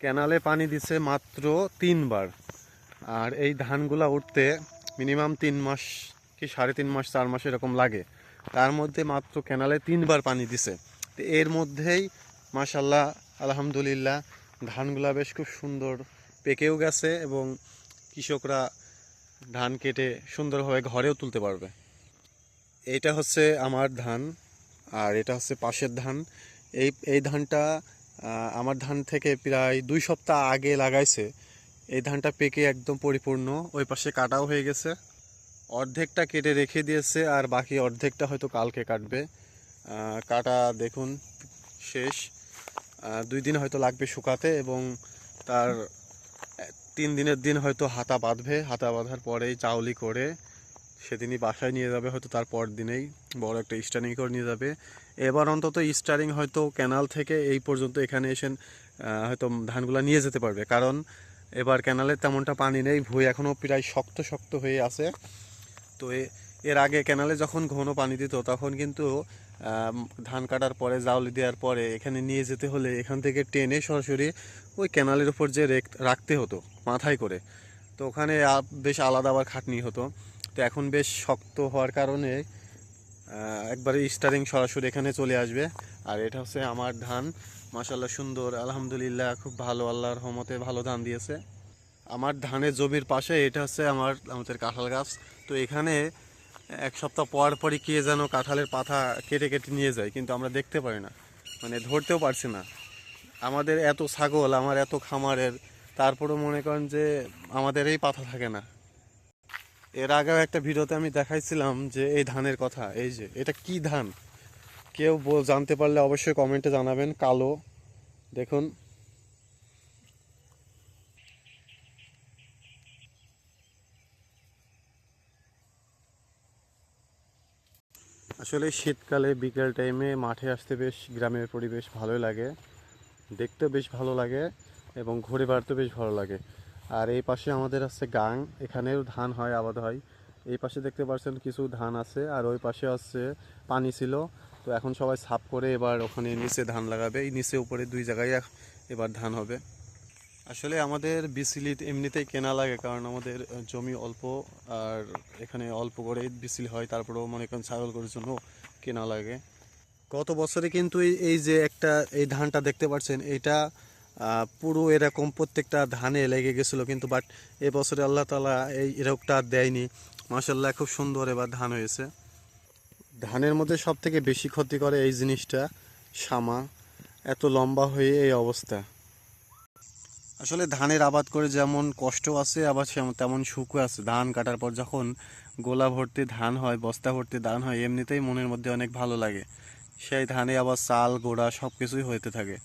ক্যানালে পানি দিছে মাত্র 3 বার। আর এই ধানগুলা উঠতে মিনিমাম 3 মাস কি 3.5 মাস 4 মাস এরকম লাগে। তার মধ্যে মাত্র ক্যানালে 3 বার পানি দিছে। তো এর মধ্যেই মাশাল্লাহ আলহামদুলিল্লাহ ধানগুলা বেশ খুব সুন্দর পেকেও গেছে এবং কৃষকরা ধান কেটে সুন্দরভাবে ঘরেও তুলতে পারবে। এইটা হচ্ছে আমার ধান আর এটা হচ্ছে পাশের ধান। এই ধানটা আমার ধান থেকে প্রায় 2 সপ্তাহ আগে লাগাইছে। এই ধানটা পেকে একদম পরিপূর্ণ, ওই পাশে কাটাও হয়ে গেছে। অর্ধেকটা কেটে রেখে দিয়েছে আর বাকি অর্ধেকটা হয়তো কালকে কাটবে। কাটা দেখুন শেষ। 2 দিন হয়তো লাগবে শুকাতে এবং তার 3 দিনের দিন হয়তো হাতা বাঁধবে। হাতা বাঁধার পরেই চাউলি করে সেদিনই বাসায় নিয়ে যাবে, হয়তো তার পর দিনেই বড় একটা স্টারিং করে নিয়ে যাবে। এবার অন্তত স্টারিং হয়তো ক্যানাল থেকে এই পর্যন্ত এখানে এসে হয়তো ধানগুলো নিয়ে যেতে পারবে, কারণ এবার ক্যানালে তেমনটা পানি নেই, ভুঁই এখনও প্রায় শক্ত শক্ত হয়ে আছে। তো এর আগে ক্যানালে যখন ঘন পানি দিত তখন কিন্তু ধান কাটার পরে জাউলি দেওয়ার পরে এখানে নিয়ে যেতে হলে এখান থেকে টেনে সরাসরি ওই ক্যানালের উপর যে রাখতে হতো মাথায় করে। তো ওখানে বেশ আলাদা আবার খাটনি হতো। তো এখন বেশ শক্ত হওয়ার কারণে একবারে স্টারিং সরাসরি এখানে চলে আসবে। আর এটা হচ্ছে আমার ধান, মাশাল্লাহ সুন্দর আলহামদুলিল্লাহ, খুব ভালো, আল্লাহর রহমতে ভালো ধান দিয়েছে। আমার ধানের জমির পাশে এটা হচ্ছে আমাদের কাঁঠাল গাছ। তো এখানে 1 সপ্তাহ পর পরই কে যেন কাঁঠালের পাতা কেটে কেটে নিয়ে যায়, কিন্তু আমরা দেখতে পারি না, মানে ধরতেও পারছি না। আমাদের এত ছাগল, আমার এত খামারের, তারপরেও মনে করেন যে আমাদের এই পাতা থাকে না। এর আগেও একটা ভিডিওতে আমি দেখাইছিলাম যে এই ধানের কথা, এই যে এটা কি ধান, কেউ জানতে পারলে অবশ্যই কমেন্টে জানাবেন। কালো দেখুন। আসলে শীতকালে বিকেল টাইমে মাঠে আসতে বেশ গ্রামের পরিবেশ ভালোই লাগে, দেখতেও বেশ ভালো লাগে এবং ঘুরে বেড়াতে বেশ ভালো লাগে। আর এই পাশে আমাদের আছে গাং, এখানেও ধান হয়, আবাদ হয়। এই পাশে দেখতে পাচ্ছেন কিছু ধান আছে, আর ওই পাশে আছে পানি ছিল। তো এখন সবাই সাফ করে এবার ওখানে নিচে ধান লাগাবে, এই নিচে উপরে 2 জায়গায় এবার ধান হবে। আসলে আমাদের বিচলি এমনিতেই কেনা লাগে, কারণ আমাদের জমি অল্প আর এখানে অল্প করে বিচলি হয়, তারপরেও মনে করেন ছাগল গরুর জন্য কেনা লাগে। গত বছরে কিন্তু এই যে একটা এই ধানটা দেখতে পাচ্ছেন, এটা পুরো এরকম প্রত্যেকটা ধানে লেগে গেছিলো, কিন্তু বাট এবছরে আল্লাহ তাআলা এই রোগটা দেয়নি। মাশাআল্লাহ খুব সুন্দর এবার ধান হয়েছে। ধানের মধ্যে সব থেকে বেশি ক্ষতি করে এই জিনিসটা, শামা, এত লম্বা হয়ে এই অবস্থা। আসলে ধানের আবাদ করে যেমন কষ্ট আছে, আবার তেমন সুখও আছে। ধান কাটার পর যখন গোলা ভর্তি ধান হয়, বস্তা ভর্তি ধান হয়, এমনিতেই মনের মধ্যে অনেক ভালো লাগে। সেই ধানে আবার চাল গোড়া সব কিছুই হইতে থাকে।